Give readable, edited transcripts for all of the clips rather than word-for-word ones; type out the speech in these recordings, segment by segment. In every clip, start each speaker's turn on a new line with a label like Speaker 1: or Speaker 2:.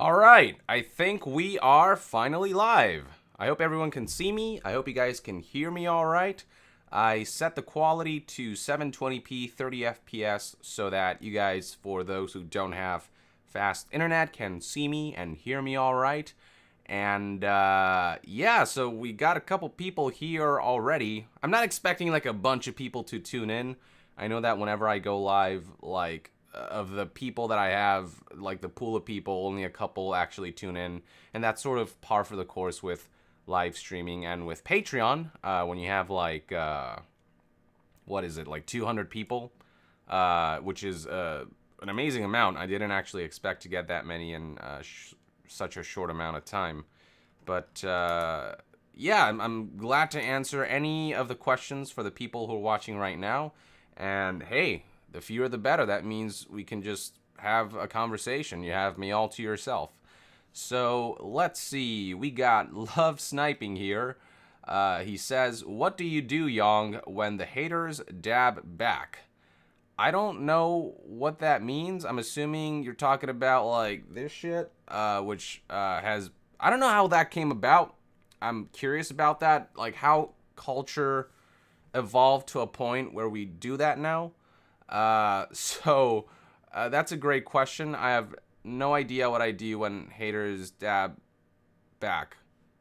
Speaker 1: All right, I think we are finally live. I hope everyone can see me. I hope you guys can hear me all right. I set the quality to 720p 30 FPS so that you guys, for those who don't have fast internet, can see me and hear me all right. And yeah, so we got a couple people here already. I'm not expecting like a bunch of people to tune in. I know that whenever I go live, like of the people that I have, like the pool of people, only a couple actually tune in, and that's sort of par for the course with live streaming and with Patreon. When you have like what is it, like 200 people, which is an amazing amount. I didn't actually expect to get that many in such a short amount of time. But yeah, I'm glad to answer any of the questions for the people who are watching right now. And hey, the fewer the better. That means we can just have a conversation. You have me all to yourself. So let's see. We got Love Sniping here. He says, "What do you do, Yong, when the haters dab back?" I don't know what that means. I'm assuming you're talking about like this shit, which has, I don't know how that came about. I'm curious about that, like how culture evolved to a point where we do that now. So that's a great question. I have no idea what I do when haters dab back.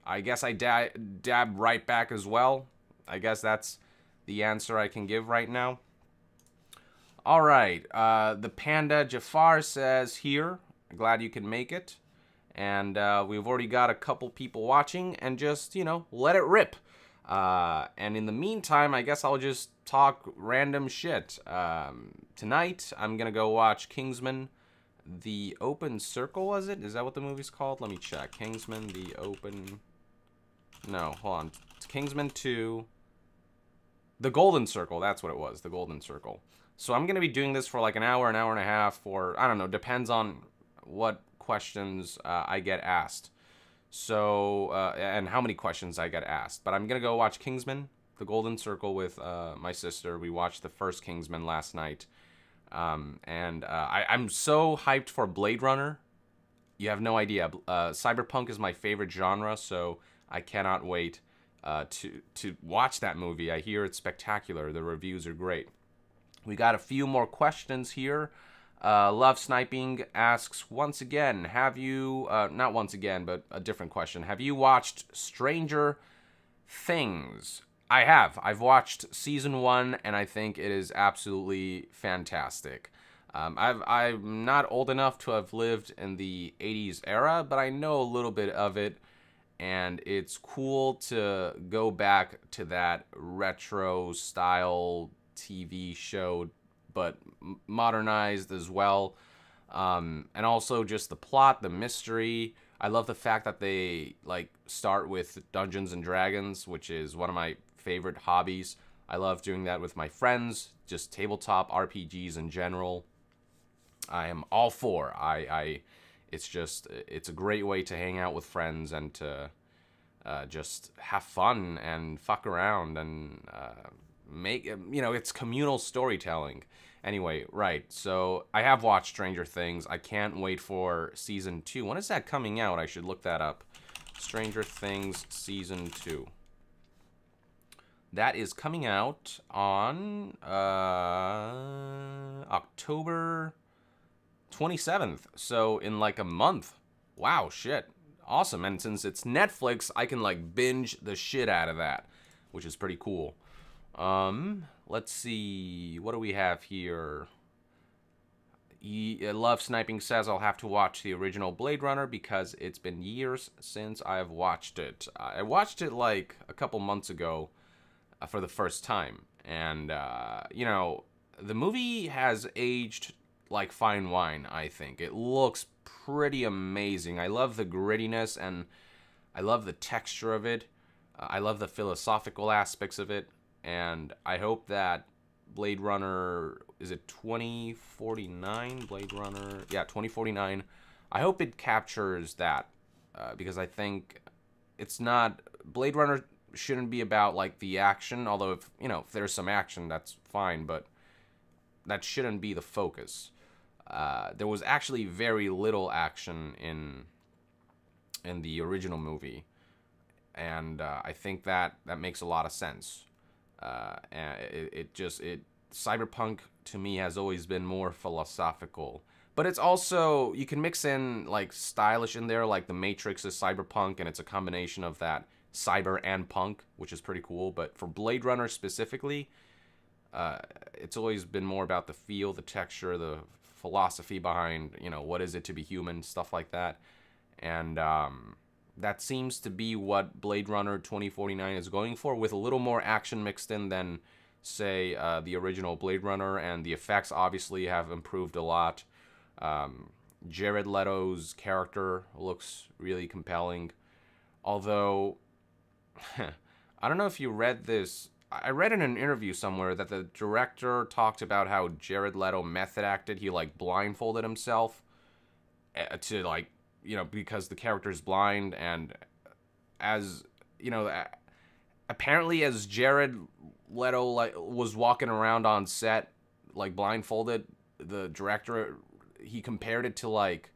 Speaker 1: I guess I dab right back as well. I guess that's the answer I can give right now. All right. The Panda Jafar says here, glad you can make it. And we've already got a couple people watching, and just, let it rip. And in the meantime, I guess I'll just talk random shit. Tonight, I'm going to go watch Kingsman, The Open Circle, was it? Is that what the movie's called? Let me check. Kingsman, The Open... No, hold on. It's Kingsman 2... The Golden Circle, that's what it was. The Golden Circle. So I'm going to be doing this for like an hour and a half, or, I don't know, depends on what questions I get asked. So, and how many questions I get asked. But I'm going to go watch Kingsman, The Golden Circle with my sister. We watched the first Kingsman last night. I'm so hyped for Bladerunner. You have no idea. Cyberpunk is my favorite genre, so I cannot wait to watch that movie. I hear it's spectacular. The reviews are great. We got a few more questions here. Love Sniping asks, once again, have you, not once again, but a different question. Have you watched Stranger Things? I have. I've watched season 1, and I think it is absolutely fantastic. I'm not old enough to have lived in the 80s era, but I know a little bit of it, and it's cool to go back to that retro style TV show, but modernized as well. And also just the plot, the mystery. I love the fact that they like start with Dungeons and Dragons, which is one of my favorite hobbies. I love doing that with my friends, just tabletop RPGs in general. I am all for. It's a great way to hang out with friends and to just have fun and fuck around and it's communal storytelling. Anyway, right, so I have watched Stranger Things. I can't wait for season 2. When is that coming out? I should look that up. Stranger Things season 2. That is coming out on October 27th. So in like a month. Wow, shit. Awesome. And since it's Netflix, I can like binge the shit out of that, which is pretty cool. Let's see. What do we have here? Love Sniping says I'll have to watch the original Blade Runner because it's been years since I've watched it. I watched it like a couple months ago for the first time. And, the movie has aged like fine wine, I think. It looks pretty amazing. I love the grittiness and I love the texture of it. I love the philosophical aspects of it. And I hope that Blade Runner, is it 2049? Blade Runner, yeah, 2049. I hope it captures that because I think it's not, Blade Runner shouldn't be about like the action, although if there's some action, that's fine, but that shouldn't be the focus. there was actually very little action in the original movie, and I think that makes a lot of sense. And it cyberpunk to me has always been more philosophical, but it's also, you can mix in like stylish in there, like the Matrix is cyberpunk, and it's a combination of that cyber and punk, which is pretty cool. But for Blade Runner specifically, it's always been more about the feel, the texture, the philosophy behind, what is it to be human, stuff like that. And that seems to be what Blade Runner 2049 is going for, with a little more action mixed in than, say, the original Blade Runner. And the effects obviously have improved a lot. Jared Leto's character looks really compelling. Although, I don't know if you read this. I read in an interview somewhere that the director talked about how Jared Leto method acted. He, like, blindfolded himself to, like, because the character is blind. And as, apparently as Jared Leto, like, was walking around on set, like, blindfolded, the director, he compared it to, like,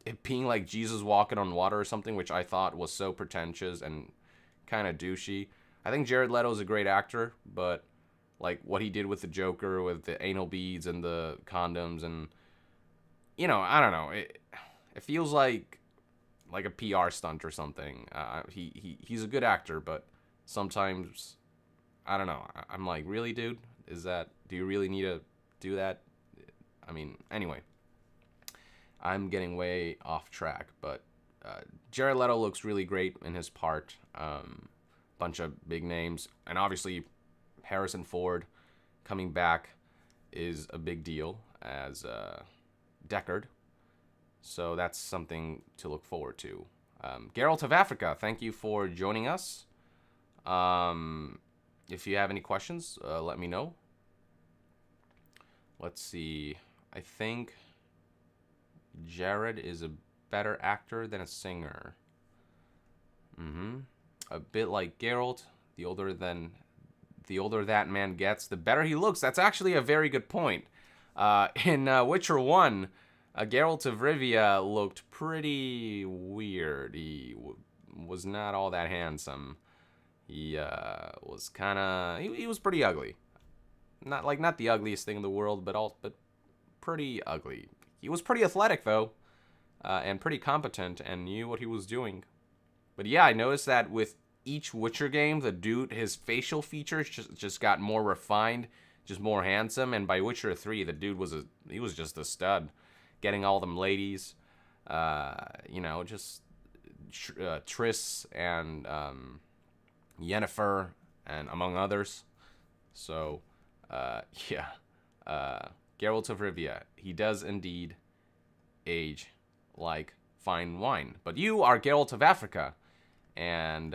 Speaker 1: it being like Jesus walking on water or something, which I thought was so pretentious and kind of douchey. I think Jared Leto is a great actor, but like what he did with the Joker, with the anal beads and the condoms, and I don't know. It feels like a PR stunt or something. He's a good actor, but sometimes I don't know. I'm like, really, dude? Do you really need to do that? I mean, anyway, I'm getting way off track, but Jared Leto looks really great in his part. Bunch of big names, and obviously Harrison Ford coming back is a big deal as Deckard, so that's something to look forward to. Geralt of Africa, thank you for joining us. If you have any questions, let me know. Let's see. I think Jared is a better actor than a singer. A bit like Geralt. The older that man gets, the better he looks. That's actually a very good point. In Witcher 1, Geralt of Rivia looked pretty weird. He was not all that handsome. He was kind of... He was pretty ugly. Not the ugliest thing in the world, but pretty ugly. He was pretty athletic, though, and pretty competent, and knew what he was doing. But yeah, I noticed that with each Witcher game, his facial features just got more refined, just more handsome. And by Witcher 3, the dude was just a stud, getting all them ladies, just Triss and Yennefer, and among others. So, yeah, Geralt of Rivia, he does indeed age like fine wine. But you are Geralt of Africa. And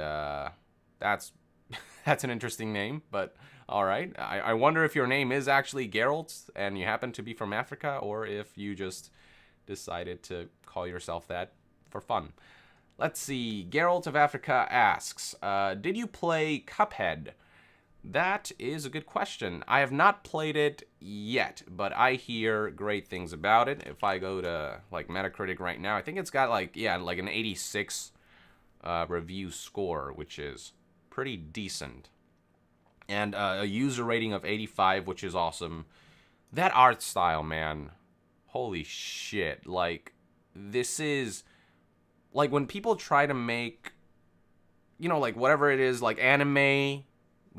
Speaker 1: that's an interesting name, but all right. I wonder if your name is actually Geralt and you happen to be from Africa, or if you just decided to call yourself that for fun. Let's see. Geralt of Africa asks, did you play Cuphead? That is a good question. I have not played it yet, but I hear great things about it. If I go to like Metacritic right now, I think it's got like an 86 review score, which is pretty decent, and a user rating of 85, which is awesome. That art style, man, holy shit. Like, this is like when people try to make, like whatever it is, like anime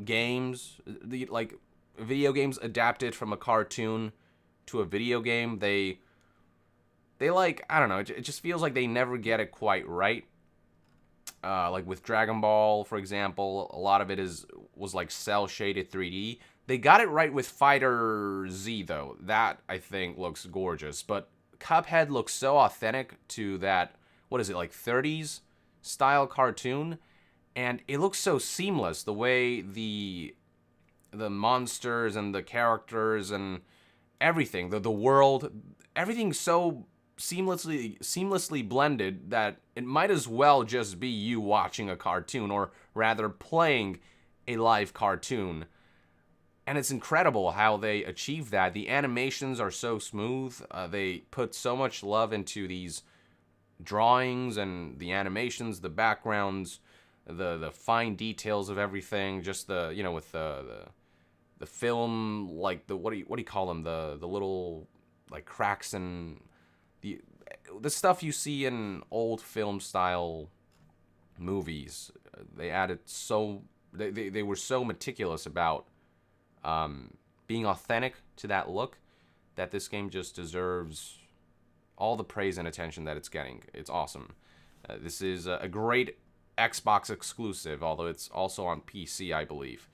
Speaker 1: games, like video games adapted from a cartoon to a video game, they like, I don't know, it just feels like they never get it quite right. Like with Dragon Ball, for example, a lot of it was like cel-shaded 3D. They got it right with Fighter Z, though. That, I think, looks gorgeous. But Cuphead looks so authentic to that, what is it, like 30s style cartoon? And it looks so seamless, the way the monsters and the characters and everything, the world, everything's so seamlessly blended that it might as well just be you watching a cartoon, or rather playing a live cartoon. And it's incredible how they achieve that. The animations are so smooth. They put so much love into these drawings and the animations, the backgrounds, the fine details of everything. Just the, you know, with the film, like the what do you call them, the little like cracks and the stuff you see in old film style movies. They added so they were so meticulous about being authentic to that look that this game just deserves all the praise and attention that it's getting. It's awesome. This is a great Xbox exclusive, although it's also on PC, I believe.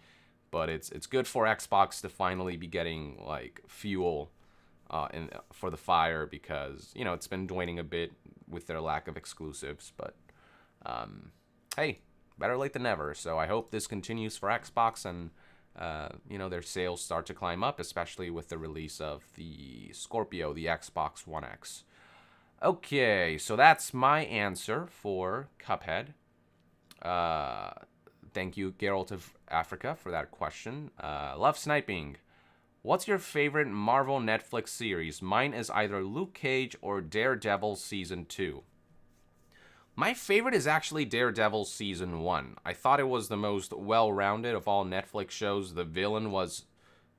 Speaker 1: But it's good for Xbox to finally be getting like fuel for the fire, because you know it's been waning a bit with their lack of exclusives. But hey, better late than never. So I hope this continues for Xbox, and you know, their sales start to climb up, especially with the release of the Scorpio, the Xbox One X. Okay, so that's my answer for Cuphead. Thank you, Geralt of Africa, for that question. Love sniping. What's your favorite Marvel Netflix series? Mine is either Luke Cage or Daredevil Season 2. My favorite is actually Daredevil Season 1. I thought it was the most well-rounded of all Netflix shows. The villain was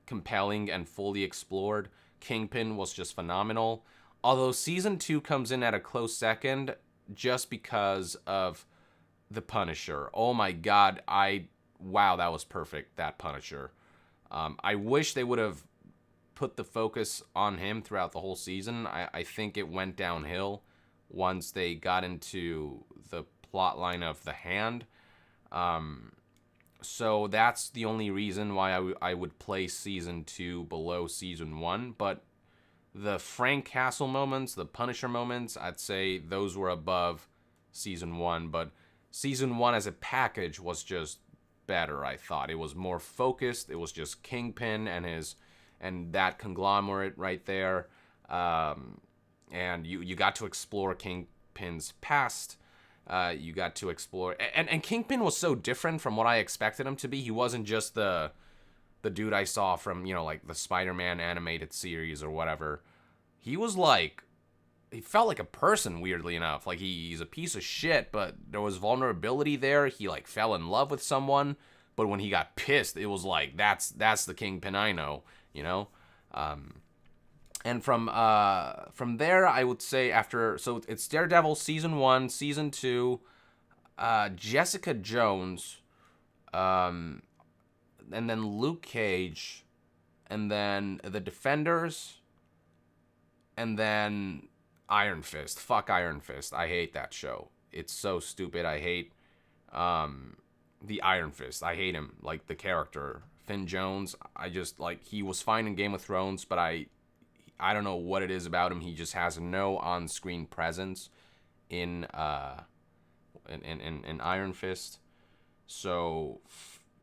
Speaker 1: compelling and fully explored. Kingpin was just phenomenal. Although Season 2 comes in at a close second just because of the Punisher. Oh my god, wow, that was perfect, that Punisher. I wish they would have put the focus on him throughout the whole season. I think it went downhill once they got into the plot line of the Hand. So that's the only reason why I would place Season 2 below Season 1. But the Frank Castle moments, the Punisher moments, I'd say those were above Season 1. But Season 1 as a package was just better, I thought. It was more focused. It was just Kingpin and that conglomerate right there. And you got to explore Kingpin's past. You got to explore... And Kingpin was so different from what I expected him to be. He wasn't just the dude I saw from, you know, like the Spider-Man animated series or whatever. He was like... He felt like a person, weirdly enough. Like, he's a piece of shit, but there was vulnerability there. He, like, fell in love with someone. But when he got pissed, it was like, that's the Kingpin I know, you know? And from there, I would say after... So, it's Daredevil Season 1, Season 2, Jessica Jones, and then Luke Cage, and then The Defenders, and then Iron Fist. Fuck Iron Fist. I hate that show. It's so stupid. I hate the Iron Fist. I hate him. Like, the character. Finn Jones. I just, like, he was fine in Game of Thrones, but I don't know what it is about him. He just has no on-screen presence in Iron Fist. So...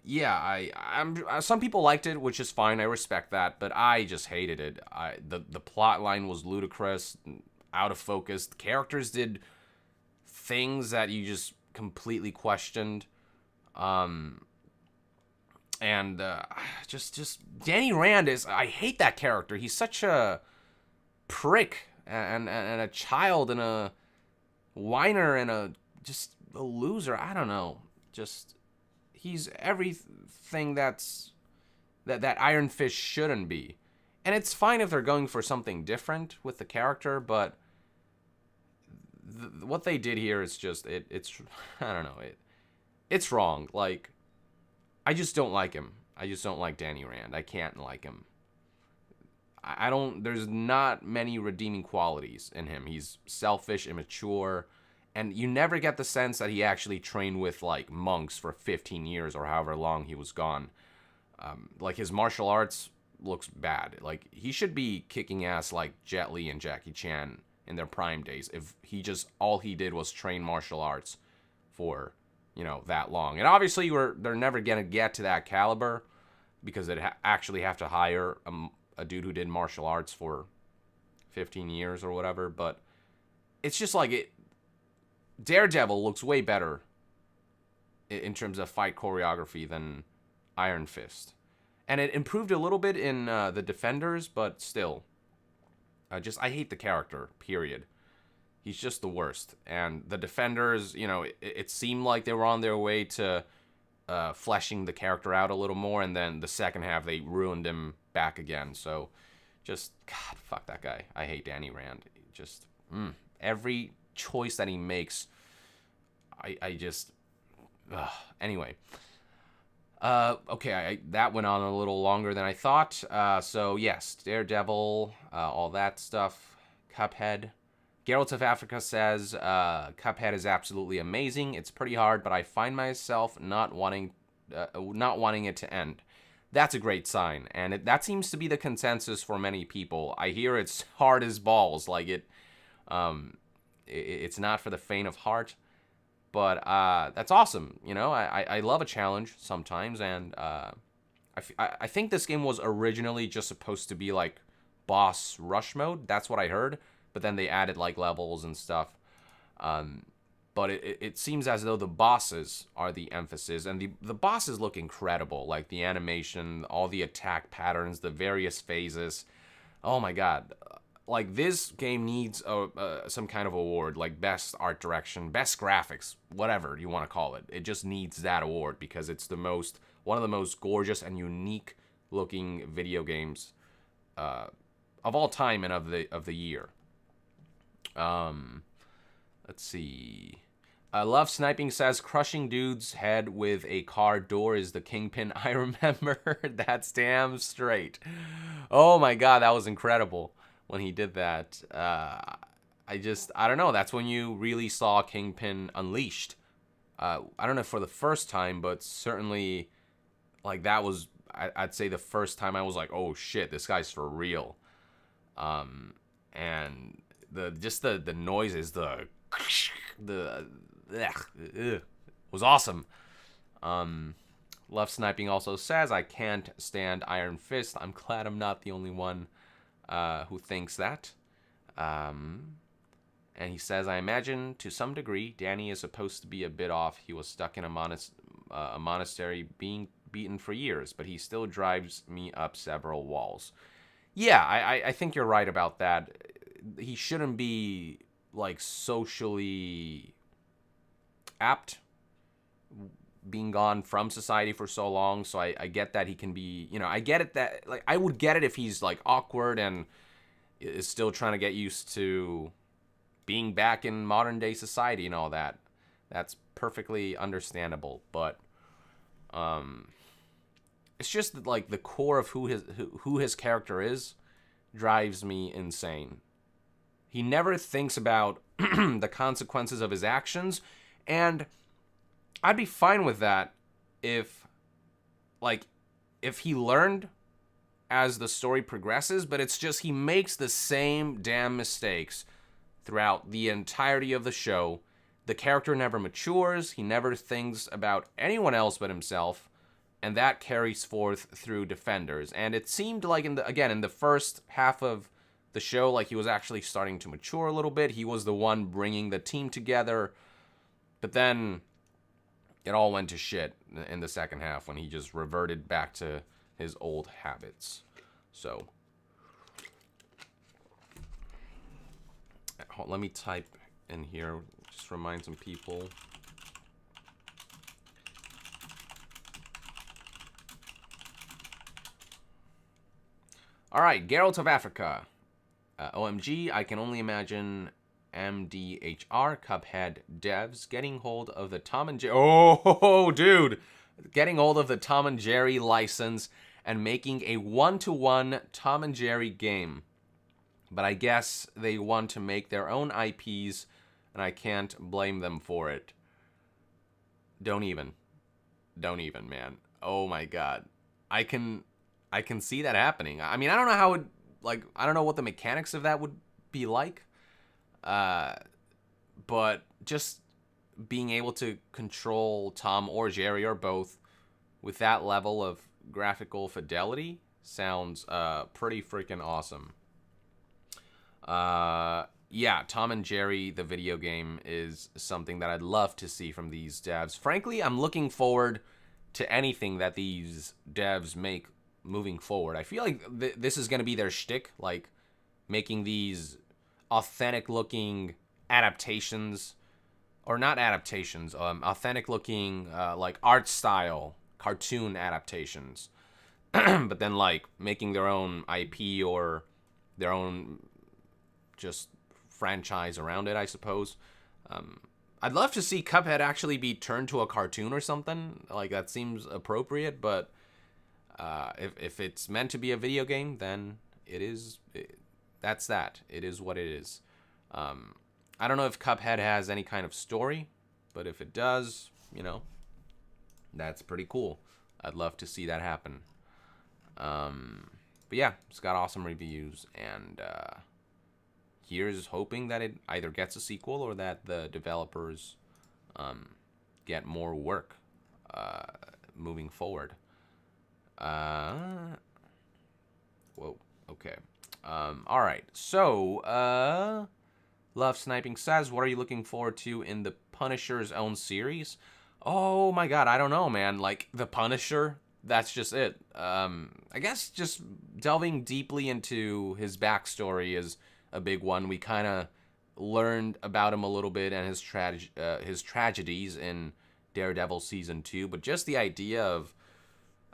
Speaker 1: yeah, I'm some people liked it, which is fine. I respect that, but I just hated it. The plot line was ludicrous, out of focus. The characters did things that you just completely questioned. Just Danny Rand is... I hate that character. He's such a prick and a child and a whiner and just a loser. I don't know. Just... he's everything that Iron Fist shouldn't be. And it's fine if they're going for something different with the character, but what they did here is just, it's I don't know, it's wrong. Like, I just don't like him. I just don't like Danny Rand. I can't like him. I don't, there's not many redeeming qualities in him. He's selfish, immature, and you never get the sense that he actually trained with, like, monks for 15 years or however long he was gone. Like, his martial arts looks bad. Like, he should be kicking ass like Jet Li and Jackie Chan in their prime days if he just, all he did was train martial arts for, you know, that long. And obviously, they're never going to get to that caliber because they'd actually have to hire a dude who did martial arts for 15 years or whatever. But it's just like Daredevil looks way better in terms of fight choreography than Iron Fist. And it improved a little bit in the Defenders, but still. I hate the character, period. He's just the worst. And the Defenders, you know, it seemed like they were on their way to fleshing the character out a little more, and then the second half, they ruined him back again. So, just, God, fuck that guy. I hate Danny Rand. Just, every choice that he makes, I just, anyway. Okay, that went on a little longer than I thought. So, yes, Daredevil, all that stuff. Cuphead. Geralt of Africa says, Cuphead is absolutely amazing. It's pretty hard, but I find myself not wanting it to end. That's a great sign, and that seems to be the consensus for many people. I hear it's hard as balls, like it's not for the faint of heart, but that's awesome. You know, I love a challenge sometimes, and I think this game was originally just supposed to be like boss rush mode. That's what I heard. But then they added like levels and stuff. But it seems as though the bosses are the emphasis, and the bosses look incredible. Like the animation, all the attack patterns, the various phases. Oh my god! Like this game needs some kind of award, like best art direction, best graphics, whatever you want to call it. It just needs that award because it's one of the most gorgeous and unique looking video games of all time and of the year. Let's see. Love Sniping says, crushing dude's head with a car door is the kingpin I remember. That's damn straight. Oh my god, that was incredible when he did that. I don't know. That's when you really saw Kingpin unleashed. I don't know for the first time, but certainly, like, that was, I'd say the first time I was like, oh shit, this guy's for real. And the noises, was awesome. Love Sniping also says, I can't stand Iron Fist. I'm glad I'm not the only one who thinks that. And he says, I imagine to some degree Danny is supposed to be a bit off. He was stuck in a monastery being beaten for years, but he still drives me up several walls. Yeah, I think you're right about that. He shouldn't be, like, socially apt being gone from society for so long, so I get that he can be, you know, I get it that, like, I would get it if he's, like, awkward and is still trying to get used to being back in modern day society and all that. That's perfectly understandable, but it's just like the core of who his character is drives me insane. He never thinks about the consequences of his actions, and I'd be fine with that if he learned as the story progresses, but it's just he makes the same damn mistakes throughout the entirety of the show. The character never matures, he never thinks about anyone else but himself, and that carries forth through Defenders. And it seemed like in the first half of the show, like he was actually starting to mature a little bit. He was the one bringing the team together, but then it all went to shit in the second half when he just reverted back to his old habits. So let me type in here, just remind some people. All right, Geralt of Africa. OMG, I can only imagine MDHR Cuphead devs getting hold of the Tom and Jerry. Oh, dude. Getting hold of the Tom and Jerry license and making a one-to-one Tom and Jerry game. But I guess they want to make their own IPs, and I can't blame them for it. Don't even, man. Oh my god. I can see that happening. I mean, I don't know how it, like, I don't know what the mechanics of that would be like. But just being able to control Tom or Jerry or both with that level of graphical fidelity sounds pretty freaking awesome. Yeah, Tom and Jerry, the video game, is something that I'd love to see from these devs. Frankly, I'm looking forward to anything that these devs make moving forward. I feel like this is going to be their shtick, like making these authentic looking adaptations, or not adaptations, authentic looking like art style cartoon adaptations, but then like making their own IP or their own just franchise around it, I suppose. I'd love to see Cuphead actually be turned to a cartoon or something. Like, that seems appropriate, but if it's meant to be a video game, then it is. That's that. It is what it is. I don't know if Cuphead has any kind of story, but if it does, you know, that's pretty cool. I'd love to see that happen. But yeah, it's got awesome reviews, and here's hoping that it either gets a sequel or that the developers get more work moving forward. Whoa, okay. All right, so Love Sniping says, what are you looking forward to in the Punisher's own series? Oh my god, I don't know, man. Like, the Punisher, that's just it. I guess just delving deeply into his backstory is a big one. We kind of learned about him a little bit and his tragedies in Daredevil Season 2, but just the idea of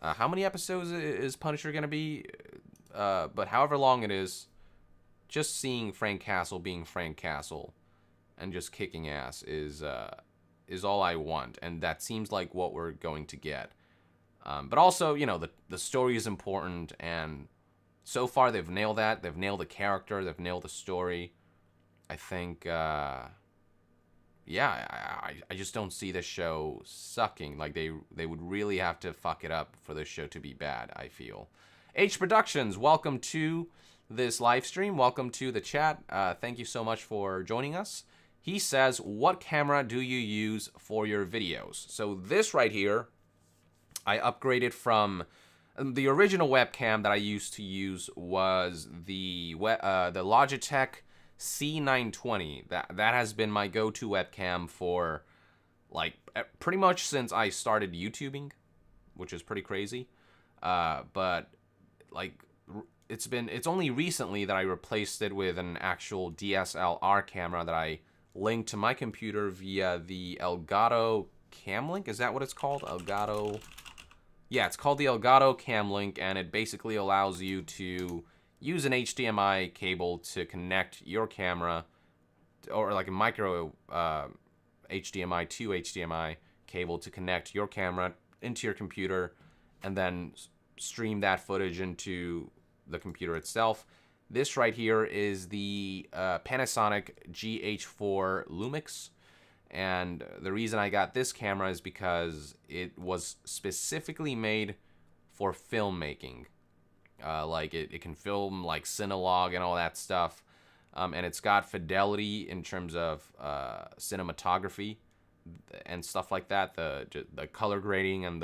Speaker 1: how many episodes is Punisher going to be? But however long it is, just seeing Frank Castle being Frank Castle and just kicking ass is all I want, and that seems like what we're going to get. But also, you know, the story is important, and so far they've nailed that. They've nailed the character. They've nailed the story. I think, yeah, I just don't see this show sucking. Like, they would really have to fuck it up for this show to be bad, I feel. H Productions, welcome to this live stream. Welcome to the chat. Thank you so much for joining us. He says, what camera do you use for your videos? So this right here, I upgraded from the original webcam that I used to use was the Logitech C920. That has been my go-to webcam for like pretty much since I started YouTubing, which is pretty crazy. But like it's only recently that I replaced it with an actual DSLR camera that I linked to my computer via the Elgato Camlink. Is that what it's called? Elgato. Yeah, it's called the Elgato Camlink, and it basically allows you to use an HDMI cable to connect your camera, or like a micro HDMI to HDMI cable to connect your camera into your computer, and then stream that footage into the computer itself. This right here is the Panasonic GH4 Lumix. And the reason I got this camera is because it was specifically made for filmmaking. Like it can film like Cinelog and all that stuff. And it's got fidelity in terms of cinematography and stuff like that. The color grading and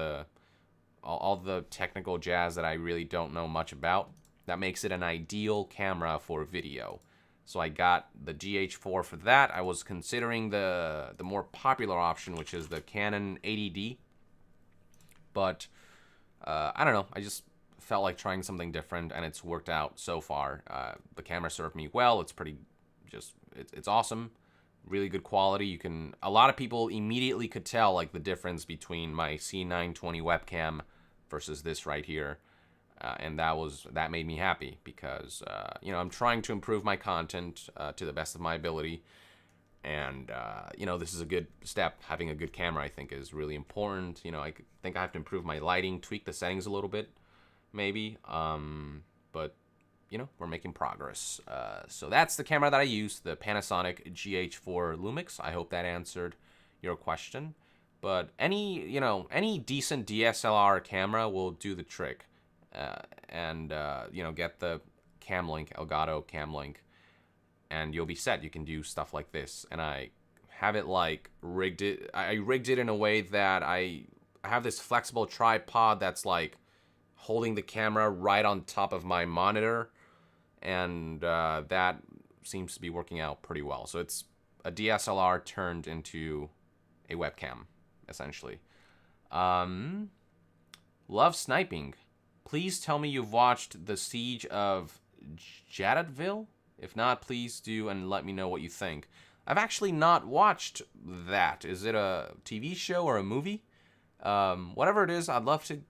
Speaker 1: all the technical jazz that I really don't know much about. That makes it an ideal camera for video. So I got the GH4 for that. I was considering the more popular option, which is the Canon 80D. But I don't know. I just felt like trying something different, and it's worked out so far. The camera served me well. It's pretty, it's awesome. Really good quality. A lot of people immediately could tell like the difference between my C920 webcam versus this right here. And that made me happy because, you know, I'm trying to improve my content to the best of my ability. And, you know, this is a good step. Having a good camera, I think, is really important. You know, I think I have to improve my lighting, tweak the settings a little bit, maybe. But, you know, we're making progress. So that's the camera that I use, the Panasonic GH4 Lumix. I hope that answered your question. But any decent DSLR camera will do the trick. You know, get the Camlink, Elgato Camlink, and you'll be set. You can do stuff like this. And I have it like rigged it. I rigged it in a way that I have this flexible tripod that's like holding the camera right on top of my monitor, and that seems to be working out pretty well. So it's a DSLR turned into a webcam, essentially. Love Sniping. Please tell me you've watched The Siege of Jadatville. If not, please do and let me know what you think. I've actually not watched that. Is it a TV show or a movie? Whatever it is, I'd love to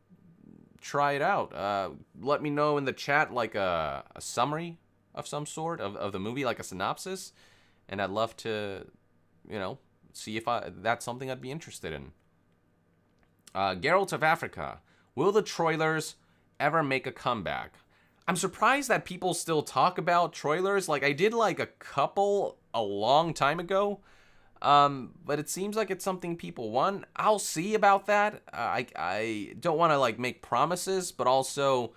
Speaker 1: try it out. Let me know in the chat, like a summary of some sort of the movie, like a synopsis. And I'd love to, see if that's something I'd be interested in. Geralt of Africa. Will the Troilers ever make a comeback? I'm surprised that people still talk about Troilers. Like, I did like a couple a long time ago. But it seems like it's something people want. I'll see about that. I don't want to like make promises, but also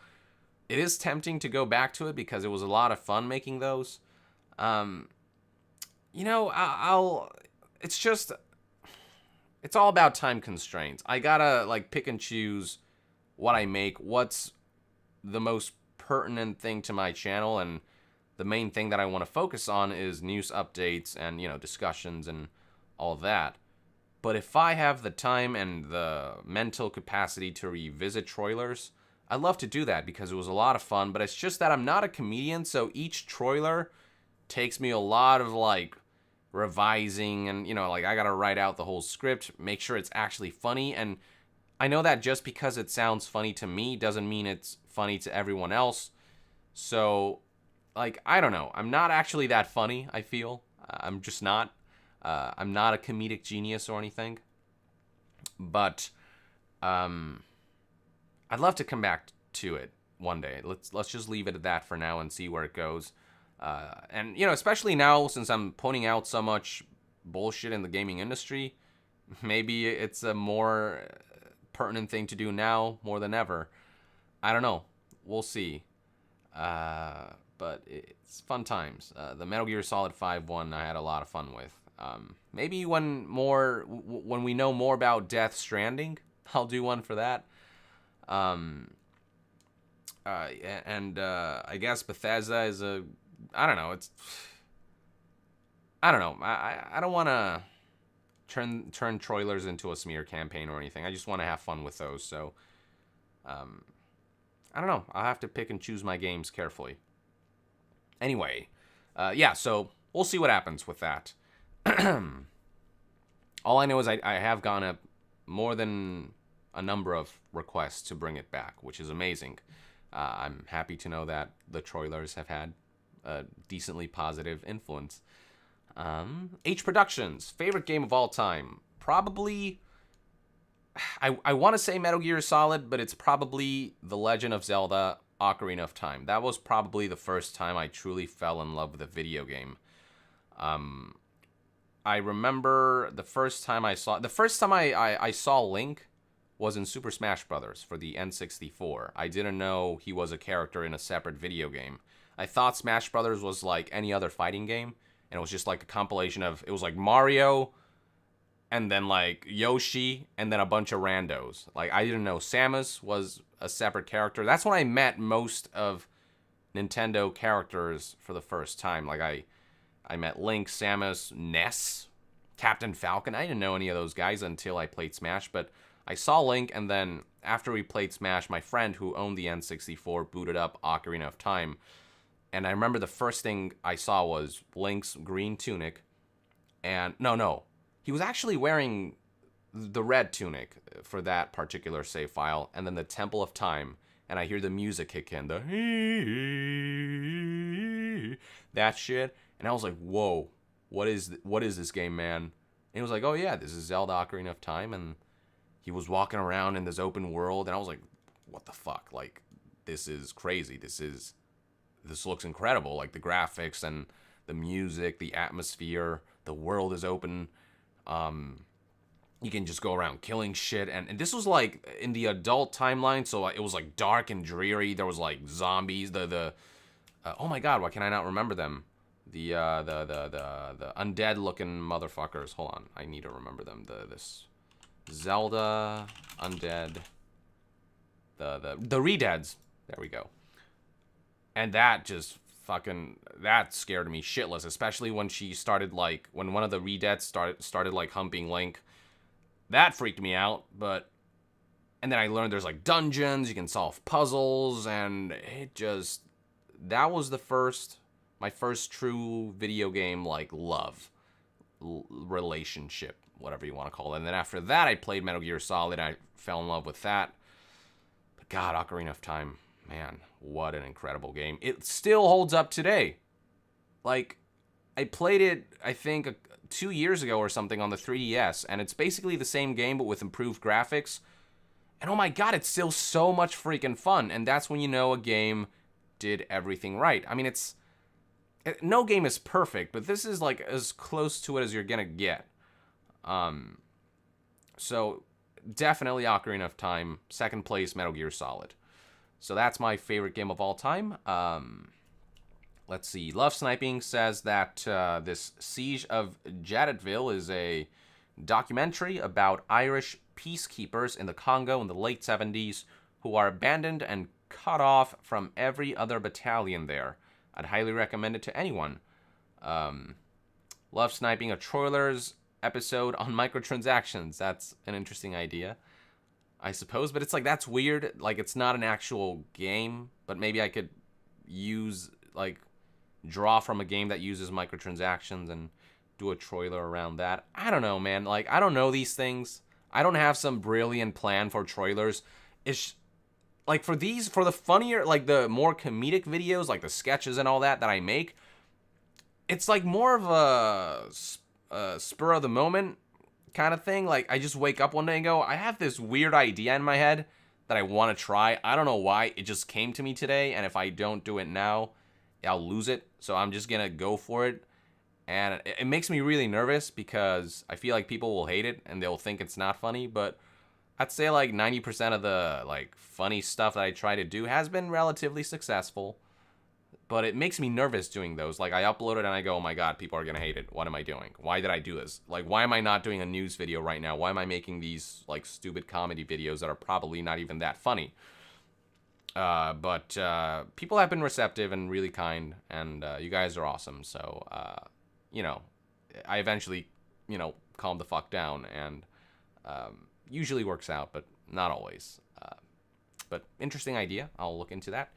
Speaker 1: it is tempting to go back to it because it was a lot of fun making those. It's all about time constraints. I gotta like pick and choose what I make, what's the most pertinent thing to my channel, and the main thing that I want to focus on is news updates and, discussions and all that. But if I have the time and the mental capacity to revisit Troilers, I'd love to do that because it was a lot of fun. But it's just that I'm not a comedian, so each Troiler takes me a lot of, like, revising and, I gotta write out the whole script, make sure it's actually funny. And I know that just because it sounds funny to me doesn't mean it's funny to everyone else. So, like, I don't know. I'm not actually that funny, I feel. I'm just not. I'm not a comedic genius or anything. But I'd love to come back to it one day. Let's just leave it at that for now and see where it goes. And, especially now since I'm pointing out so much bullshit in the gaming industry, maybe it's a more pertinent thing to do now more than ever. I don't know. We'll see. But it's fun times. The Metal Gear Solid 5 one I had a lot of fun with. Maybe when we know more about Death Stranding, I'll do one for that. I guess Bethesda is I don't know. I don't want to turn Troilers into a smear campaign or anything. I just want to have fun with those. So, I don't know. I'll have to pick and choose my games carefully. Anyway, so we'll see what happens with that. All I know is I have gone up more than a number of requests to bring it back, which is amazing. I'm happy to know that the Troilers have had a decently positive influence. H Productions, favorite game of all time. Probably, I want to say Metal Gear Solid, but it's probably The Legend of Zelda Ocarina of Time. That was probably the first time I truly fell in love with a video game. I remember the first time I saw Link was in Super Smash Bros. For the N64. I didn't know he was a character in a separate video game. I thought Smash Bros. Was like any other fighting game, and it was just like a compilation of, it was like Mario, and then like Yoshi, and then a bunch of randos. Like, I didn't know Samus was a separate character. That's when I met most of Nintendo characters for the first time. Like, I met Link, Samus, Ness, Captain Falcon. I didn't know any of those guys until I played Smash, but I saw Link, and then after we played Smash, my friend who owned the N64 booted up Ocarina of Time. And I remember the first thing I saw was Link's green tunic. And, no. He was actually wearing the red tunic for that particular save file. And then the Temple of Time. And I hear the music kick in. That shit. And I was like, whoa. What is this game, man? And he was like, oh yeah, this is Zelda Ocarina of Time. And he was walking around in this open world. And I was like, what the fuck? Like, this is crazy. This looks incredible, like the graphics and the music, the atmosphere, the world is open. You can just go around killing shit. And this was like in the adult timeline, so it was like dark and dreary. There was like zombies, oh my god, why can I not remember them? The undead looking motherfuckers. Hold on, I need to remember them. This Zelda undead, the Redeads. There we go. And that just that scared me shitless, especially when she started, like, when one of the Redeads started like humping Link. That freaked me out, but And then I learned there's like dungeons, you can solve puzzles, and that was my first true video game like love relationship, whatever you want to call it. And then after that, I played Metal Gear Solid, and I fell in love with that. But God, Ocarina of Time, man, what an incredible game. It still holds up today. Like, I played it, I think, 2 years ago or something on the 3DS, and it's basically the same game, but with improved graphics. And oh my God, it's still so much freaking fun. And that's when you know a game did everything right. I mean, no game is perfect, but this is like as close to it as you're gonna get. So definitely Ocarina of Time. Second place, Metal Gear Solid. So that's my favorite game of all time. Let's see. Love Sniping says that this Siege of Jadotville is a documentary about Irish peacekeepers in the Congo in the late 70s who are abandoned and cut off from every other battalion there. I'd highly recommend it to anyone. Love Sniping, a Troilers episode on microtransactions. That's an interesting idea, I suppose. But it's like, that's weird. Like, it's not an actual game, but maybe I could draw from a game that uses microtransactions and do a Troiler around that. I don't know, man. Like, I don't know these things. I don't have some brilliant plan for Troilers. It's like for the funnier, like the more comedic videos, like the sketches and all that I make, it's like more of a spur of the moment kind of thing. Like, I just wake up one day and go, I have this weird idea in my head that I want to try. I don't know why. It just came to me today, and if I don't do it now, I'll lose it. So I'm just gonna go for it. And it makes me really nervous because I feel like people will hate it and they'll think it's not funny. But I'd say like 90% of the like funny stuff that I try to do has been relatively successful. But it makes me nervous doing those. Like, I upload it and I go, oh my God, people are gonna hate it. What am I doing? Why did I do this? Like, why am I not doing a news video right now? Why am I making these like stupid comedy videos that are probably not even that funny? But people have been receptive and really kind, and you guys are awesome. So, I eventually, calm the fuck down, and usually works out, but not always. But interesting idea. I'll look into that.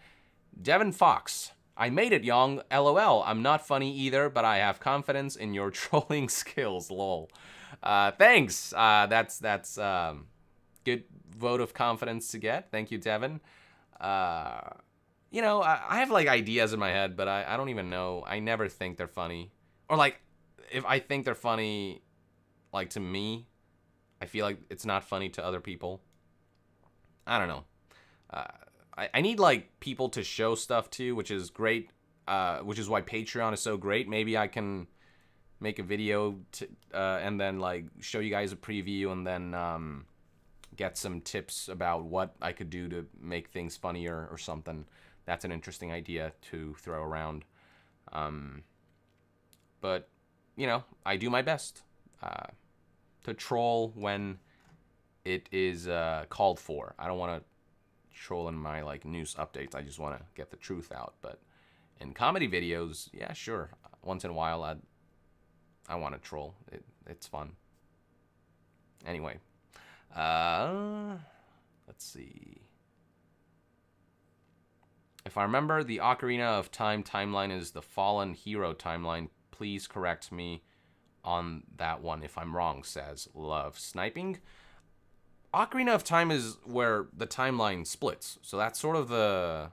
Speaker 1: Devin Fox. I made it, Yong. LOL. I'm not funny either, but I have confidence in your trolling skills. Lol. Thanks. That's good vote of confidence to get. Thank you, Devin. I have like ideas in my head, but I don't even know. I never think they're funny. Or like, if I think they're funny, like to me, I feel like it's not funny to other people. I don't know. I need like people to show stuff to, which is great. Which is why Patreon is so great. Maybe I can make a video and then like show you guys a preview, and then get some tips about what I could do to make things funnier or something. That's an interesting idea to throw around. But, I do my best to troll when it is called for. I don't want to troll in my like news updates. I just want to get the truth out. But in comedy videos, yeah, sure. Once in a while, I want to troll. It's fun. Anyway. Let's see. If I remember, the Ocarina of Time timeline is the Fallen Hero timeline. Please correct me on that one if I'm wrong, says Love Sniping. Ocarina of Time is where the timeline splits. So that's sort of the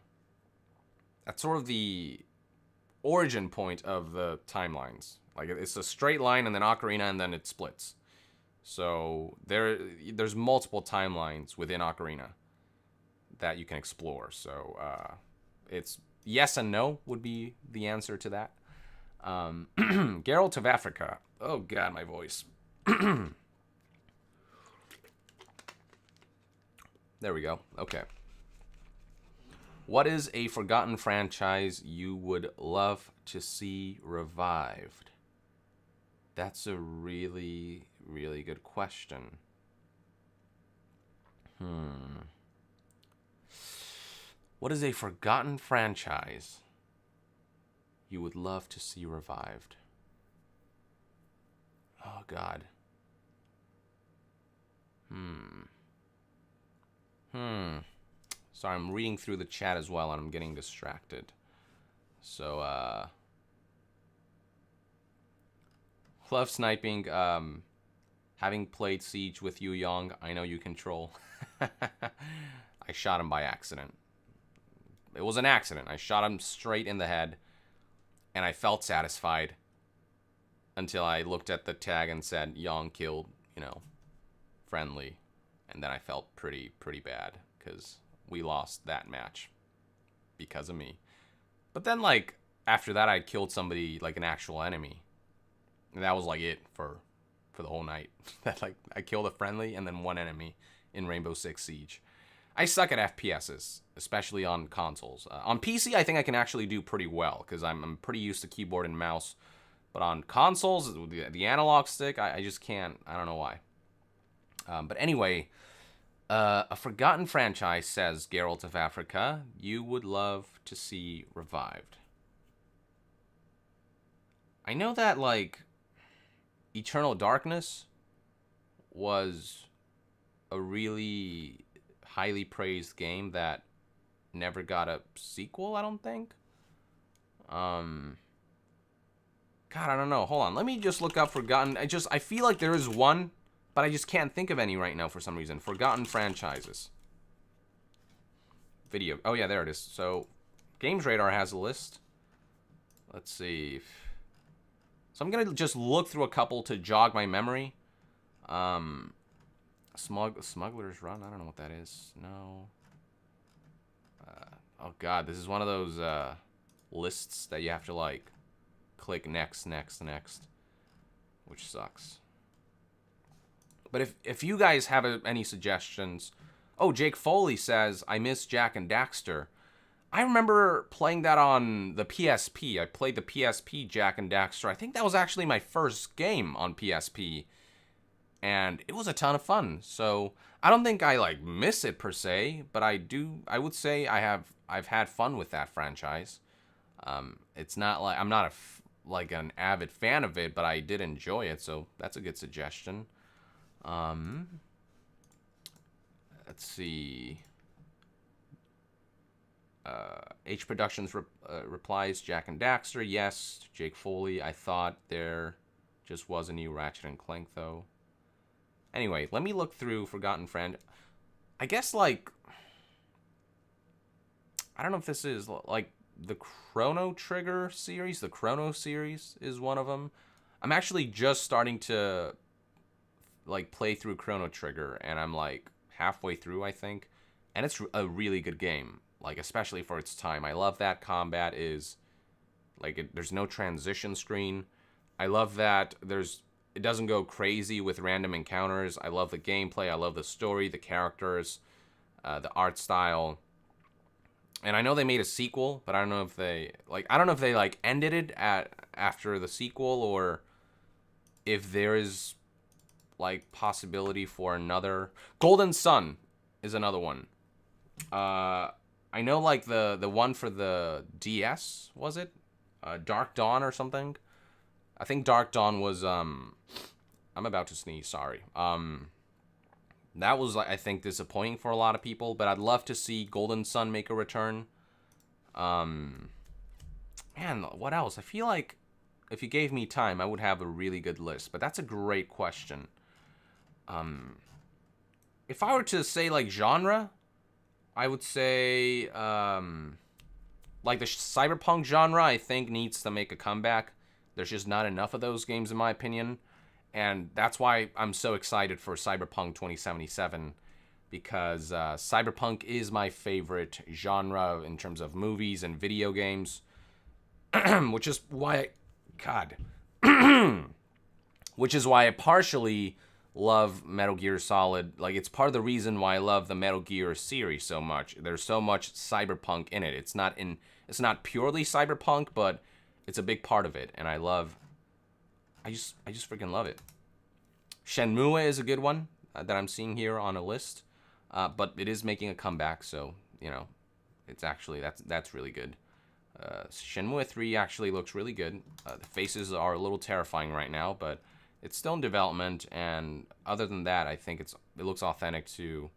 Speaker 1: origin point of the timelines. Like, it's a straight line and then Ocarina and then it splits. So there's multiple timelines within Ocarina that you can explore. So it's yes and no would be the answer to that. Geralt of Africa. Oh God, my voice. There we go. Okay. What is a forgotten franchise you would love to see revived? That's a really, really good question. What is a forgotten franchise you would love to see revived? Oh, God. Sorry, I'm reading through the chat as well, and I'm getting distracted. So, love sniping. Having played Siege with you, Yong, I know you control. I shot him by accident. It was an accident. I shot him straight in the head, and I felt satisfied until I looked at the tag and said, Yong killed, you know, friendly. And then I felt pretty bad, because we lost that match because of me. But then, like, after that, I killed somebody, like, an actual enemy. And that was, like, it for the whole night. That, like, I killed a friendly and then one enemy in Rainbow Six Siege. I suck at FPSs, especially on consoles. On PC, I think I can actually do pretty well, because I'm pretty used to keyboard and mouse. But on consoles, the analog stick, I just can't. I don't know why. But anyway, a forgotten franchise, says Geralt of Africa, you would love to see revived. I know that, like, Eternal Darkness was a really highly praised game that never got a sequel, I don't think. God, I don't know. Hold on. Let me just look up Forgotten. I feel like there is one, but I just can't think of any right now for some reason. Forgotten franchises. Video. Oh, yeah, there it is. So, Games Radar has a list. Let's see. So I'm going to just look through a couple to jog my memory. Smuggler's Run. I don't know what that is. No. Oh, God. This is one of those lists that you have to, like, click next, which sucks. But if you guys have any suggestions... Oh, Jake Foley says, I miss Jak and Daxter. I remember playing that on the PSP. I played the PSP Jak and Daxter. I think that was actually my first game on PSP. And it was a ton of fun. So I don't think I, like, miss it per se, but I would say I've had fun with that franchise. It's not like I'm not like an avid fan of it, but I did enjoy it, so that's a good suggestion. Let's see. H Productions replies, Jak and Daxter, yes. Jake Foley, I thought there just was a new Ratchet and Clank, though. Anyway, let me look through Forgotten Friend. I guess, like, I don't know if this is, like, the Chrono Trigger series. The Chrono series is one of them. I'm actually just starting to, like, play through Chrono Trigger, and I'm, like, halfway through, I think. And it's a really good game, like, especially for its time. I love that combat is, like, there's no transition screen. I love that it doesn't go crazy with random encounters. I love the gameplay. I love the story, the characters, the art style. And I know they made a sequel, but I don't know if they ended it after the sequel, or if there is, like, possibility for another. Golden Sun is another one. I know, like, the one for the DS, was it? Dark Dawn or something? I think Dark Dawn was, I'm about to sneeze, sorry. That was, I think, disappointing for a lot of people, but I'd love to see Golden Sun make a return. Man, what else? I feel like if you gave me time, I would have a really good list, but that's a great question. If I were to say, like, genre, I would say, like, the cyberpunk genre, I think, needs to make a comeback. There's just not enough of those games, in my opinion. And that's why I'm so excited for Cyberpunk 2077, because Cyberpunk is my favorite genre in terms of movies and video games, which is why, which is why I partially love Metal Gear Solid. Like, it's part of the reason why I love the Metal Gear series so much. There's so much cyberpunk in it. It's not purely cyberpunk, but it's a big part of it, and I just freaking love it. Shenmue is a good one that I'm seeing here on a list, but it is making a comeback, so, you know, it's actually, that's really good. Shenmue 3 actually looks really good. The faces are a little terrifying right now, but it's still in development, and other than that, I think it looks authentic to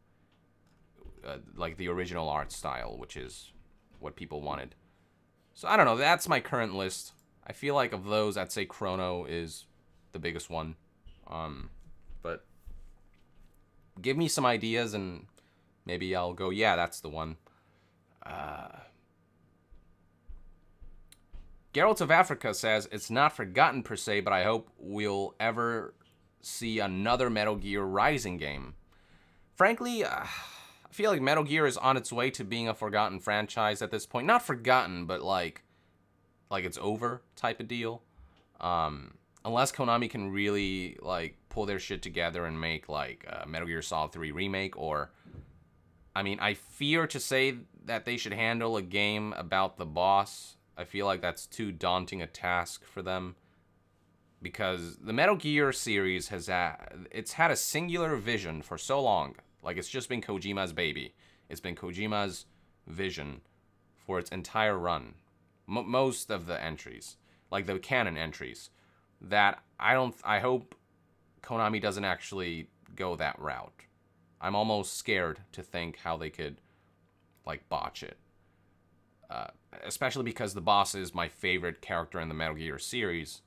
Speaker 1: like the original art style, which is what people wanted. So I don't know. That's my current list. I feel like of those, I'd say Chrono is the biggest one. But give me some ideas and maybe I'll go, yeah, that's the one. Geralt of Africa says, it's not forgotten per se, but I hope we'll ever see another Metal Gear Rising game. Frankly, I feel like Metal Gear is on its way to being a forgotten franchise at this point. Not forgotten, but like it's over type of deal. Unless Konami can really like pull their shit together and make like Metal Gear Solid 3 remake, or I mean, I fear to say that they should handle a game about the boss. I feel like that's too daunting a task for them, because the Metal Gear series it's had a singular vision for so long. Like, it's just been Kojima's baby. It's been Kojima's vision for its entire run. Most of the entries, like the canon entries, that I hope Konami doesn't actually go that route. I'm almost scared to think how they could like botch it. Especially because the boss is my favorite character in the Metal Gear series.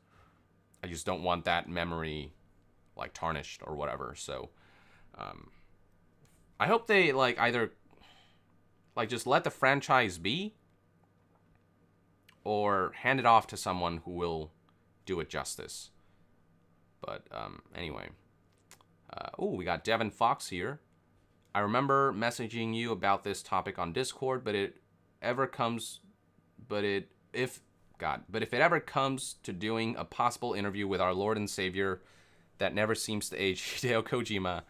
Speaker 1: I just don't want that memory like tarnished or whatever. So I hope they like either like just let the franchise be, or hand it off to someone who will do it justice. But anyway. We got Devin Fox here. I remember messaging you about this topic on Discord, but if it ever comes to doing a possible interview with our Lord and Savior that never seems to age, Hideo Kojima,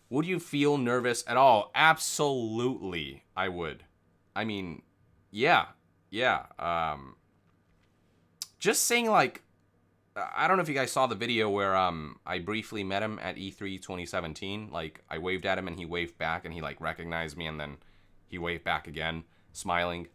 Speaker 1: would you feel nervous at all? Absolutely, I would. I mean, yeah. Just saying, like, I don't know if you guys saw the video where I briefly met him at E3 2017. Like, I waved at him and he waved back, and he like recognized me, and then he waved back again, smiling.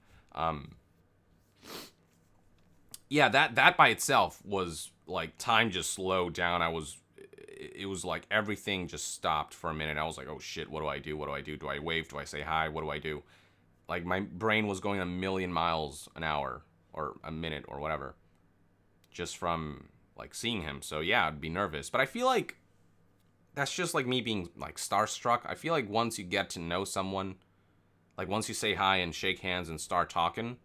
Speaker 1: Yeah, that by itself was like time just slowed down. It was like everything just stopped for a minute. I was like, oh shit, what do I do? What do I do? Do I wave? Do I say hi? What do I do? Like, my brain was going a million miles an hour or a minute or whatever, just from like seeing him. So yeah, I'd be nervous. But I feel like that's just like me being like starstruck. I feel like once you get to know someone, like once you say hi and shake hands and start talking,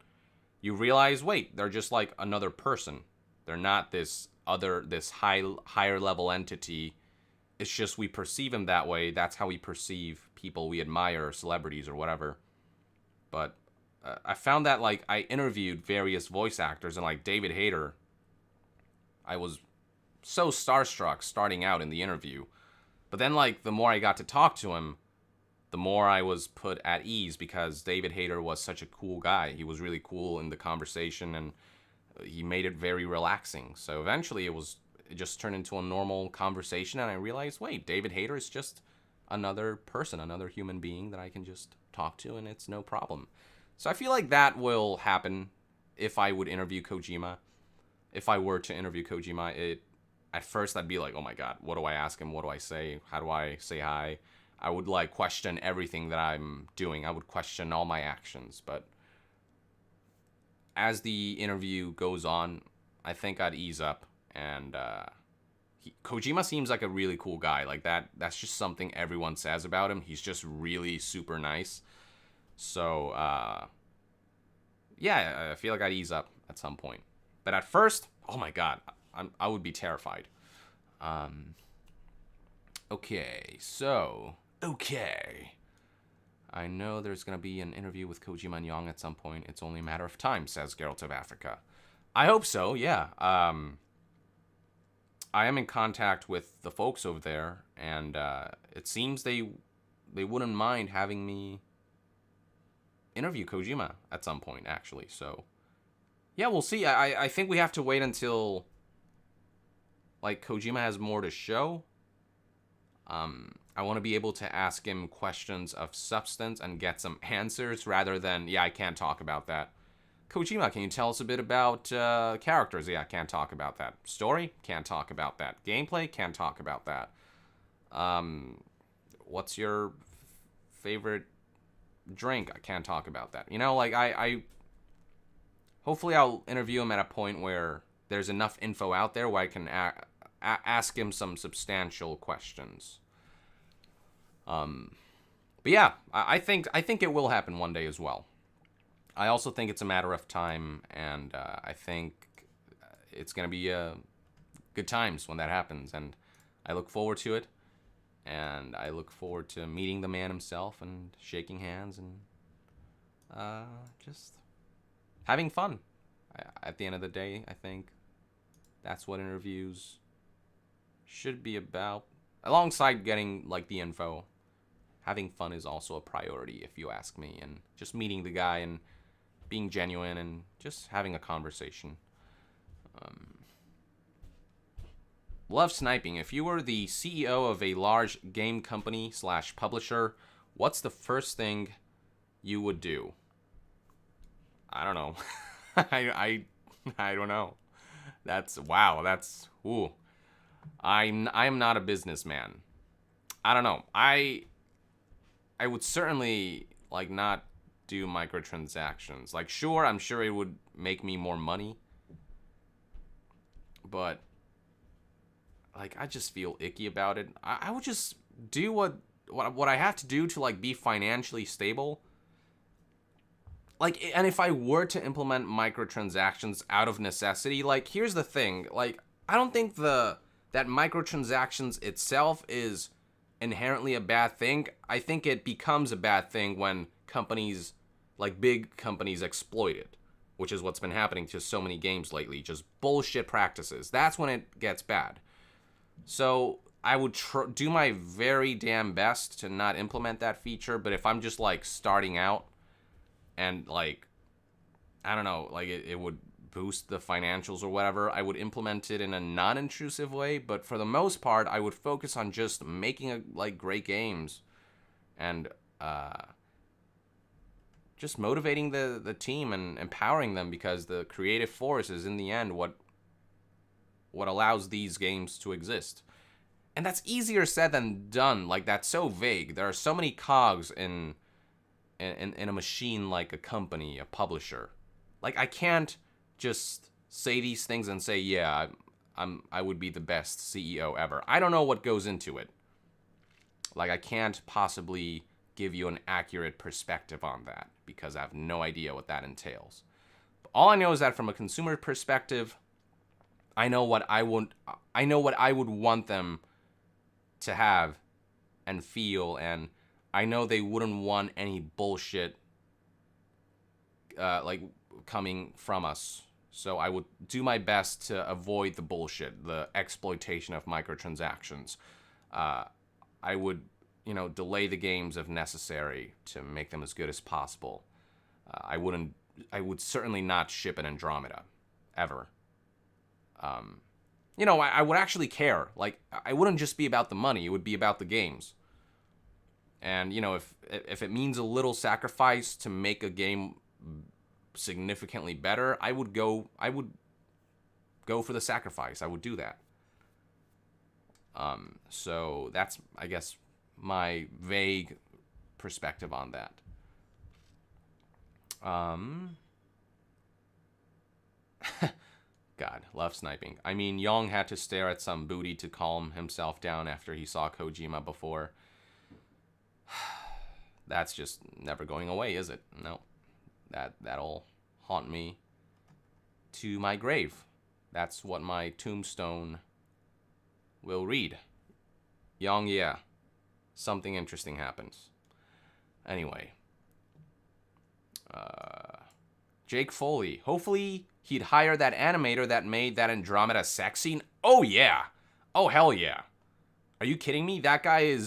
Speaker 1: you realize, wait, they're just like another person. They're not this higher level entity. It's just we perceive them that way. That's how we perceive people we admire, or celebrities or whatever. But I found that like I interviewed various voice actors, and like David Hayter, I was so starstruck starting out in the interview. But then like the more I got to talk to him, the more I was put at ease, because David Hayter was such a cool guy. He was really cool in the conversation, and he made it very relaxing. So eventually it just turned into a normal conversation, and I realized, wait, David Hayter is just another person, another human being that I can just talk to, and it's no problem. So I feel like that will happen if I would interview Kojima. If I were to interview Kojima, at first I'd be like, oh my god, what do I ask him? What do I say? How do I say hi? I would like question everything that I'm doing. I would question all my actions. But as the interview goes on, I think I'd ease up. And Kojima seems like a really cool guy. Like that's just something everyone says about him. He's just really super nice. So yeah, I feel like I'd ease up at some point. But at first, oh my god, I would be terrified. Okay. I know there's going to be an interview with Kojima and Yong at some point. It's only a matter of time, says Geralt of Africa. I hope so, yeah. I am in contact with the folks over there, and it seems they wouldn't mind having me interview Kojima at some point, actually. So, yeah, we'll see. I think we have to wait until like Kojima has more to show. I want to be able to ask him questions of substance and get some answers, rather than, yeah, I can't talk about that. Kojima, can you tell us a bit about characters? Yeah, I can't talk about that. Story? Can't talk about that. Gameplay? Can't talk about that. What's your favorite drink, I can't talk about that. You know, like, I hopefully I'll interview him at a point where there's enough info out there where I can ask him some substantial questions. But yeah, I think it will happen one day as well. I also think it's a matter of time, and I think it's going to be good times when that happens, and I look forward to it, and I look forward to meeting the man himself and shaking hands and just having fun. At the end of the day, I think that's what interviews should be about. Alongside getting, like, the info, having fun is also a priority, if you ask me, and just meeting the guy and being genuine and just having a conversation. Love sniping. If you were the CEO of a large game company / publisher, what's the first thing you would do? I don't know. I don't know. That's ooh. I'm not a businessman. I don't know. I would certainly, like, not do microtransactions. Like, sure, I'm sure it would make me more money, but, like, I just feel icky about it. I would just do what I have to do to, like, be financially stable. Like, and if I were to implement microtransactions out of necessity, like, here's the thing. Like, I don't think that microtransactions itself is inherently a bad thing. I think it becomes a bad thing when companies, like big companies, exploit it, which is what's been happening to so many games lately. Just bullshit practices. That's when it gets bad. So I would do my very damn best to not implement that feature, but if I'm just, like, starting out and, like, I don't know, like, it would boost the financials or whatever, I would implement it in a non-intrusive way, but for the most part, I would focus on just making, great games and just motivating the team and empowering them, because the creative force is, in the end, what allows these games to exist. And that's easier said than done. Like, that's so vague. There are so many cogs in a machine, like a company, a publisher. Like, I can't just say these things and say, yeah, I would be the best CEO ever. I don't know what goes into it. Like, I can't possibly give you an accurate perspective on that, because I have no idea what that entails. But all I know is that from a consumer perspective, I know what I would want them to have and feel, and I know they wouldn't want any bullshit coming from us. So I would do my best to avoid the bullshit, the exploitation of microtransactions. I would, delay the games if necessary to make them as good as possible. I would certainly not ship an Andromeda, ever. I would actually care. Like, I wouldn't just be about the money, it would be about the games. And, if it means a little sacrifice to make a game significantly better, I would go for the sacrifice. I would do that. So that's, I guess, my vague perspective on that. God, love sniping. I mean, Yong had to stare at some booty to calm himself down after he saw Kojima before. That's just never going away, is it? No. That'll haunt me to my grave. That's what my tombstone will read. YongYea. Something interesting happens. Anyway. Jake Foley. Hopefully he'd hire that animator that made that Andromeda sex scene. Oh, yeah. Oh, hell yeah. Are you kidding me? That guy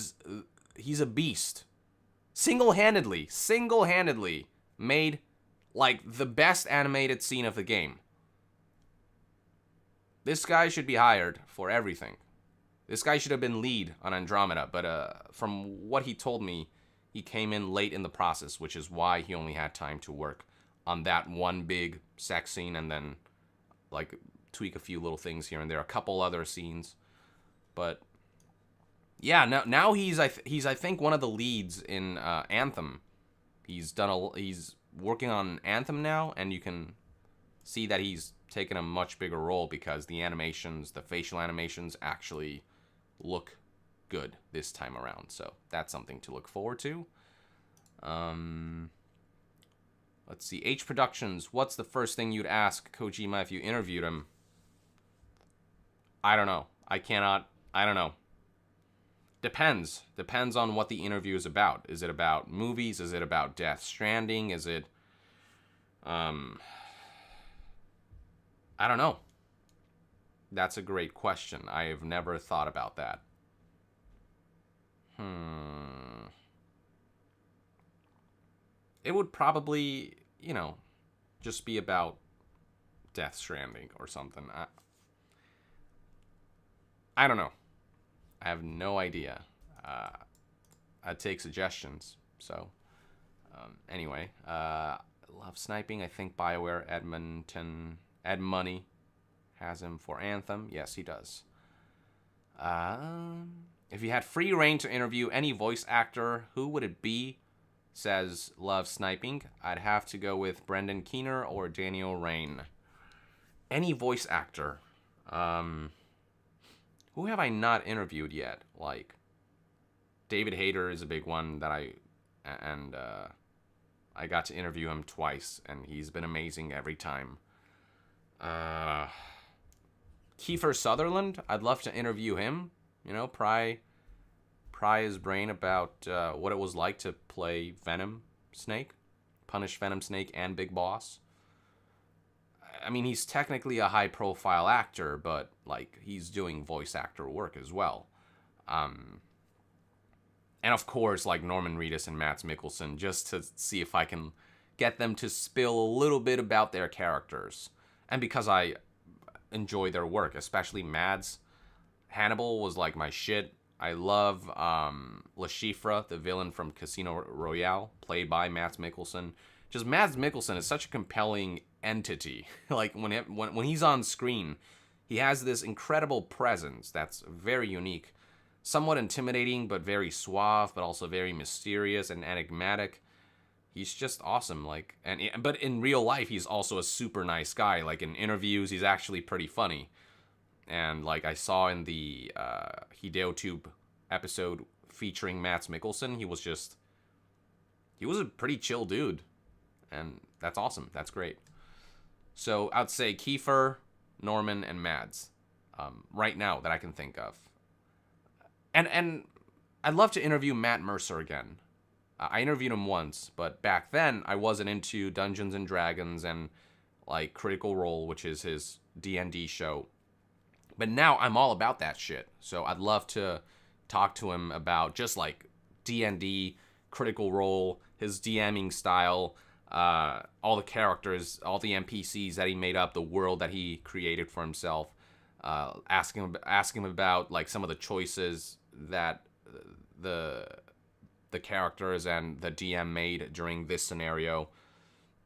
Speaker 1: he's a beast. Single-handedly made, like, the best animated scene of the game. This guy should be hired for everything. This guy should have been lead on Andromeda, but from what he told me, he came in late in the process, which is why he only had time to work on that one big sex scene and then, like, tweak a few little things here and there, a couple other scenes. But yeah, now he's I think one of the leads in Anthem, he's working on Anthem now, and you can see that he's taken a much bigger role because the animations, the facial animations, actually look good this time around. So that's something to look forward to. Let's see. H Productions. What's the first thing you'd ask Kojima if you interviewed him? I don't know. I don't know. Depends. Depends on what the interview is about. Is it about movies? Is it about Death Stranding? Is it... I don't know. That's a great question. I have never thought about that. It would probably, just be about Death Stranding or something. I don't know. I have no idea. I'd take suggestions. So, anyway, love sniping. I think BioWare Ed Money has him for Anthem. Yes, he does. If you had free reign to interview any voice actor, who would it be? Says Love Sniping. I'd have to go with Brendan Keener or Daniel Rain. Any voice actor. Who have I not interviewed yet? Like, David Hayter is a big one that I got to interview him twice, and he's been amazing every time. Kiefer Sutherland, I'd love to interview him. Pry his brain about what it was like to play Venom Snake, punish Venom Snake and Big Boss. I mean, he's technically a high-profile actor, but, he's doing voice actor work as well. And, of course, Norman Reedus and Mads Mikkelsen, just to see if I can get them to spill a little bit about their characters. And because I enjoy their work, especially Mads. Hannibal was, my shit. I love Le Chiffre, the villain from Casino Royale, played by Mads Mikkelsen. Just Mads Mikkelsen is such a compelling entity. When he's on screen, he has this incredible presence that's very unique. Somewhat intimidating, but very suave, but also very mysterious and enigmatic. He's just awesome. But in real life, he's also a super nice guy. In interviews, he's actually pretty funny. And I saw in the HideoTube episode featuring Mads Mikkelsen, he was a pretty chill dude. And that's awesome. That's great. So I'd say Kiefer, Norman, and Mads right now that I can think of. And I'd love to interview Matt Mercer again. I interviewed him once, but back then I wasn't into Dungeons and Dragons and Critical Role, which is his D&D show. But now I'm all about that shit. So I'd love to talk to him about just D&D, Critical Role, his DMing style, all the characters, all the NPCs that he made up, the world that he created for himself. Ask him about some of the choices that the characters and the DM made during this scenario,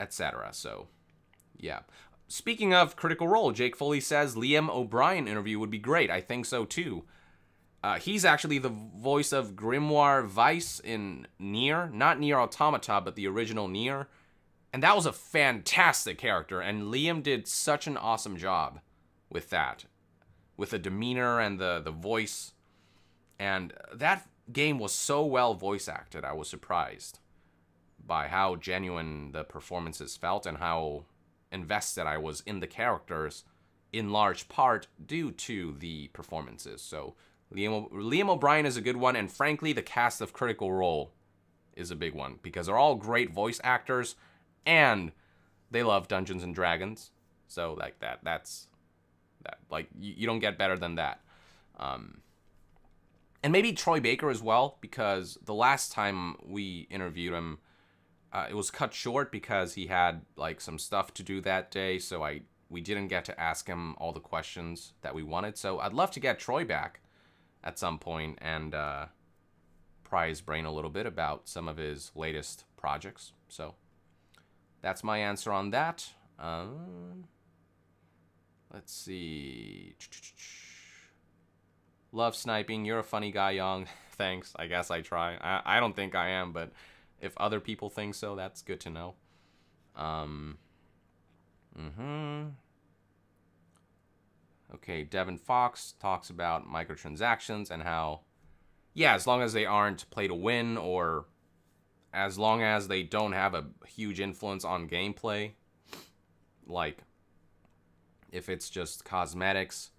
Speaker 1: etc. So, yeah. Speaking of Critical Role, Jake Foley says Liam O'Brien interview would be great. I think so too. He's actually the voice of Grimoire Weiss in Nier. Not Nier Automata, but the original Nier. And that was a fantastic character, and Liam did such an awesome job with that. With the demeanor and the voice. And that game was so well voice acted, I was surprised by how genuine the performances felt and how invested I was in the characters, in large part due to the performances. So Liam O'Brien is a good one, and frankly, the cast of Critical Role is a big one, because they're all great voice actors, and they love Dungeons and Dragons. So that's you don't get better than that. And maybe Troy Baker as well, because the last time we interviewed him, it was cut short because he had some stuff to do that day, so we didn't get to ask him all the questions that we wanted. So I'd love to get Troy back at some point and pry his brain a little bit about some of his latest projects. So that's my answer on that. Let's see. Love sniping. You're a funny guy, Young. Thanks. I guess I try. I don't think I am, but If other people think so, that's good to know. Okay, Devin Fox talks about microtransactions and how, yeah, as long as they aren't play to win, or as long as they don't have a huge influence on gameplay, like, if it's just cosmetics,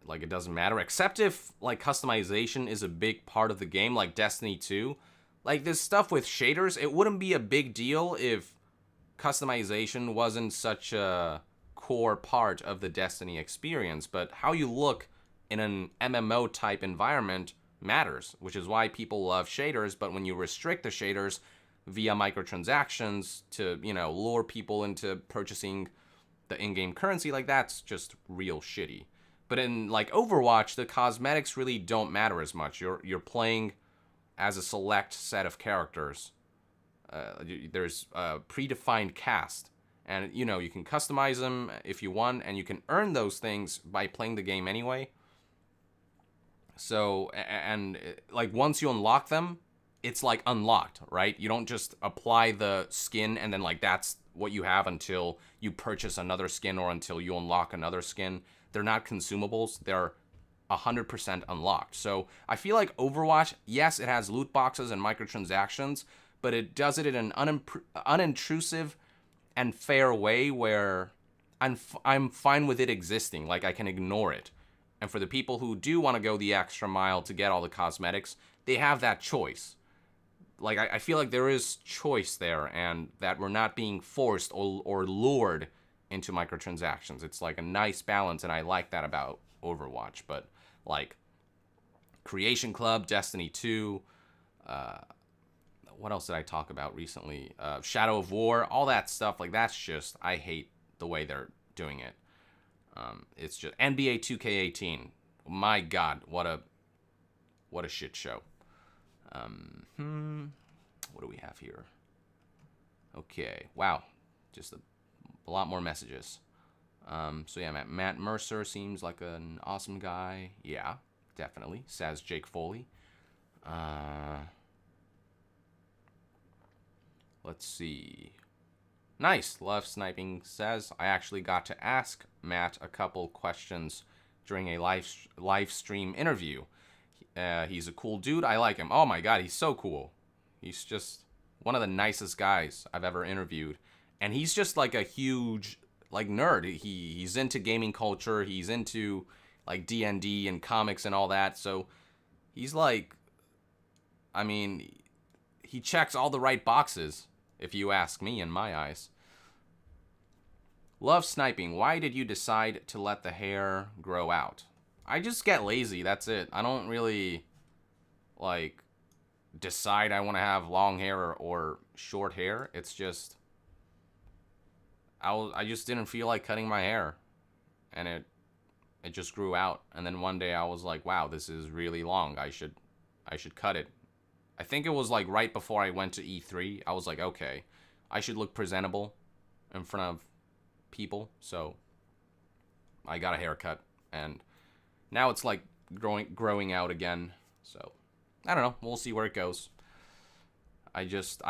Speaker 1: like, it doesn't matter. Except if, like, customization is a big part of the game, like Destiny 2. Like, this stuff with shaders, it wouldn't be a big deal if customization wasn't such a core part of the Destiny experience. But how you look in an MMO-type environment matters, which is why people love shaders. But when you restrict the shaders via microtransactions to, you know, lure people into purchasing the in-game currency, like, that's just real shitty. But in, like, Overwatch, the cosmetics really don't matter as much. You're playing as a select set of characters. There's a predefined cast, and, you know, you can customize them if you want, and you can earn those things by playing the game anyway. So, and, like, once you unlock them, it's, like, unlocked, right? You don't just apply the skin and then, like, that's what you have until you purchase another skin or until you unlock another skin. They're not consumables. They're 100% unlocked. So I feel like Overwatch, yes, it has loot boxes and microtransactions, but it does it in an unintrusive and fair way where I'm fine with it existing. Like, I can ignore it. And for the people who do want to go the extra mile to get all the cosmetics, they have that choice. Like, I feel like there is choice there, and that we're not being forced or lured into microtransactions. It's like a nice balance, and I like that about Overwatch. But, like, Creation Club, Destiny 2, what else did I talk about recently? Shadow of War, all that stuff, like, that's just, I hate the way they're doing it. It's just NBA 2K18. My God, what a shit show. What do we have here? Okay, wow, just a lot more messages. So yeah, Matt Mercer seems like an awesome guy. Yeah, definitely, says Jake Foley. Let's see. Nice, Love Sniping says, I actually got to ask Matt a couple questions during a live stream interview. He's a cool dude. I like him. Oh my God, he's so cool. He's just one of the nicest guys I've ever interviewed. And he's just like a huge, like, nerd. He's into gaming culture. He's into, like, D&D and comics and all that. So he's like, I mean, he checks all the right boxes, if you ask me, in my eyes. Love Sniping. Why did you decide to let the hair grow out? I just get lazy, that's it. I don't really, like, decide I want to have long hair or short hair. It's just, I just didn't feel like cutting my hair. And it just grew out. And then one day I was like, wow, this is really long. I should cut it. I think it was, like, right before I went to E3. I was like, okay, I should look presentable in front of people. So I got a haircut, and now it's, like, growing out again. So I don't know. We'll see where it goes. I just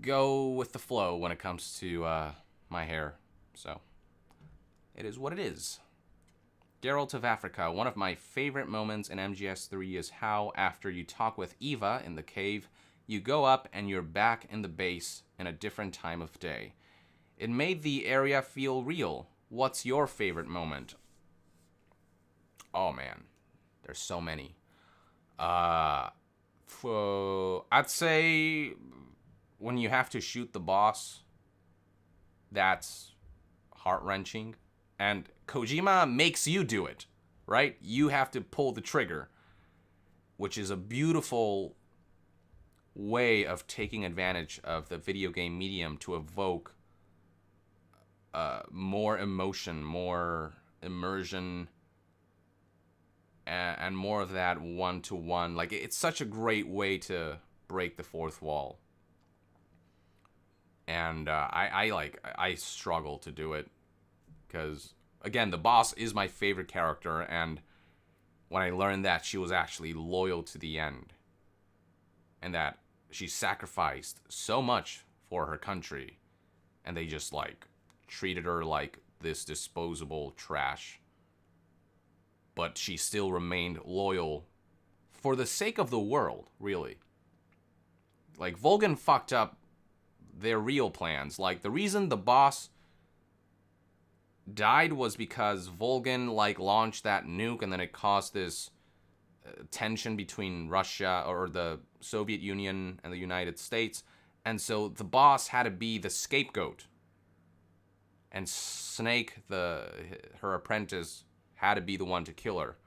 Speaker 1: go with the flow when it comes to my hair. So it is what it is. Geralt of Africa. One of my favorite moments in MGS3 is how, after you talk with Eva in the cave, you go up and you're back in the base in a different time of day. It made the area feel real. What's your favorite moment? Oh man, there's so many. I'd say when you have to shoot the boss, that's heart-wrenching. And Kojima makes you do it, right? You have to pull the trigger, which is a beautiful way of taking advantage of the video game medium to evoke more emotion, more immersion, and more of that one-to-one. Like, it's such a great way to break the fourth wall. And I struggle to do it because, again, the boss is my favorite character, and when I learned that she was actually loyal to the end, and that she sacrificed so much for her country, and they just like treated her like this disposable trash. But she still remained loyal for the sake of the world, really. Like, Volgan fucked up their real plans. Like, the reason the boss died was because Volgan, like, launched that nuke, and then it caused this tension between Russia, or the Soviet Union, and the United States. And so the boss had to be the scapegoat. And Snake, her apprentice, had to be the one to kill her.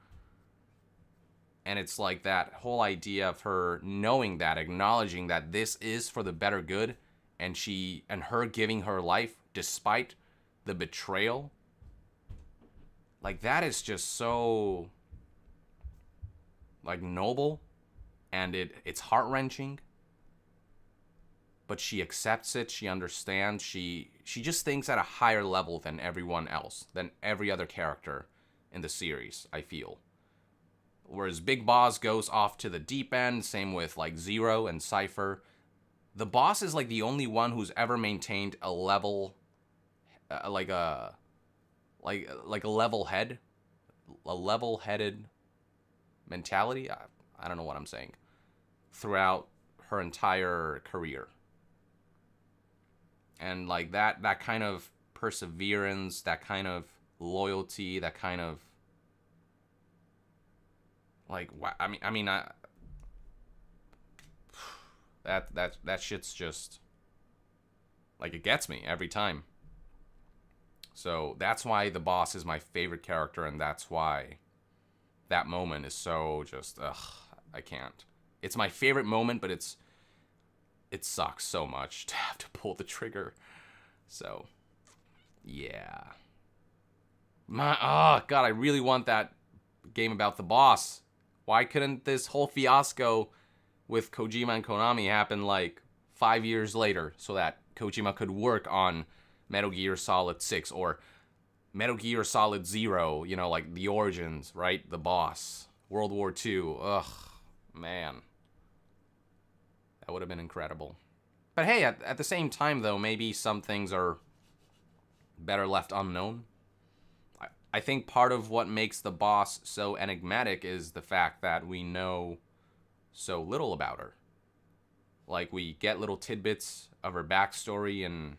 Speaker 1: And it's like that whole idea of her knowing that, acknowledging that this is for the better good, and her giving her life despite the betrayal. Like, that is just so, like, noble, and it's heart-wrenching. But she accepts it, she understands, she just thinks at a higher level than everyone else, than every other character in the series, I feel. Whereas Big Boss goes off to the deep end, same with like Zero and Cipher. The boss is like the only one who's ever maintained a level, like a level-headed mentality. I don't know what I'm saying. Throughout her entire career. And like that kind of perseverance, that kind of loyalty, that kind of like, that shit's just like, it gets me every time. So that's why the boss is my favorite character, and that's why that moment is so just I can't. It's my favorite moment, but it sucks so much to have to pull the trigger. So yeah. Oh god, I really want that game about the boss. Why couldn't this whole fiasco with Kojima and Konami happen like 5 years later, so that Kojima could work on Metal Gear Solid 6 or Metal Gear Solid 0, you know, like the origins, right? The boss. World War II. Ugh, man. That would have been incredible. But hey, at the same time, though, maybe some things are better left unknown. I think part of what makes the boss so enigmatic is the fact that we know so little about her. Like, we get little tidbits of her backstory in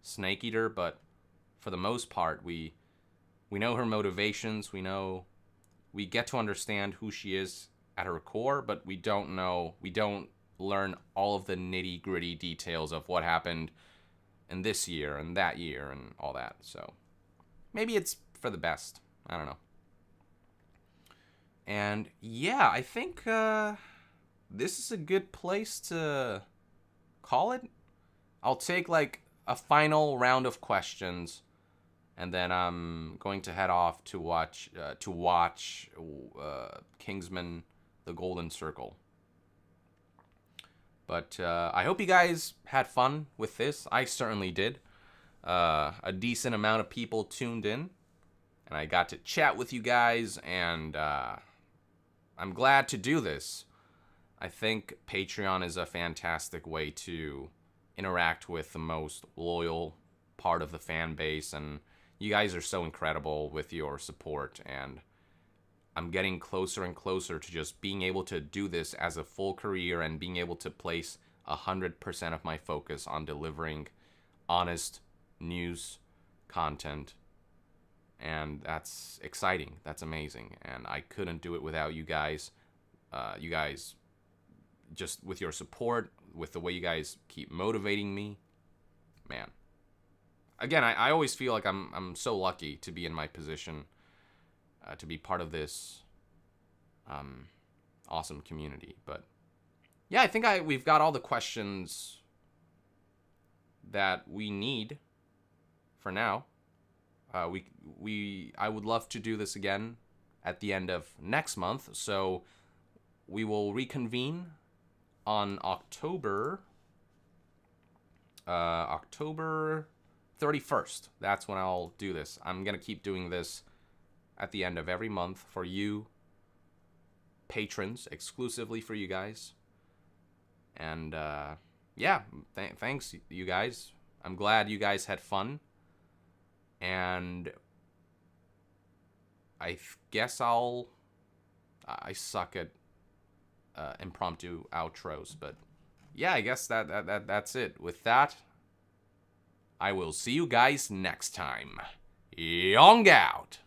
Speaker 1: Snake Eater, but for the most part, we know her motivations, we get to understand who she is at her core, but we don't learn all of the nitty-gritty details of what happened in this year and that year and all that. So maybe it's for the best. I don't know. And yeah, I think this is a good place to call it. I'll take like a final round of questions, and then I'm going to head off to watch Kingsman: The Golden Circle. But I hope you guys had fun with this. I certainly did. A decent amount of people tuned in, and I got to chat with you guys, and I'm glad to do this. I think Patreon is a fantastic way to interact with the most loyal part of the fan base, and you guys are so incredible with your support, and I'm getting closer and closer to just being able to do this as a full career and being able to place 100% of my focus on delivering honest news content. And that's exciting. That's amazing. And I couldn't do it without you guys. You guys, just with your support, with the way you guys keep motivating me, man. Again, I always feel like I'm so lucky to be in my position, to be part of this awesome community. But yeah, I think we've got all the questions that we need for now. I would love to do this again at the end of next month, so we will reconvene on October 31st. That's when I'll do this. I'm gonna keep doing this at the end of every month for you patrons, exclusively for you guys. And, yeah, thanks, you guys. I'm glad you guys had fun. And I guess I suck at impromptu outros, but yeah, I guess that's it. With that, I will see you guys next time. Yong out!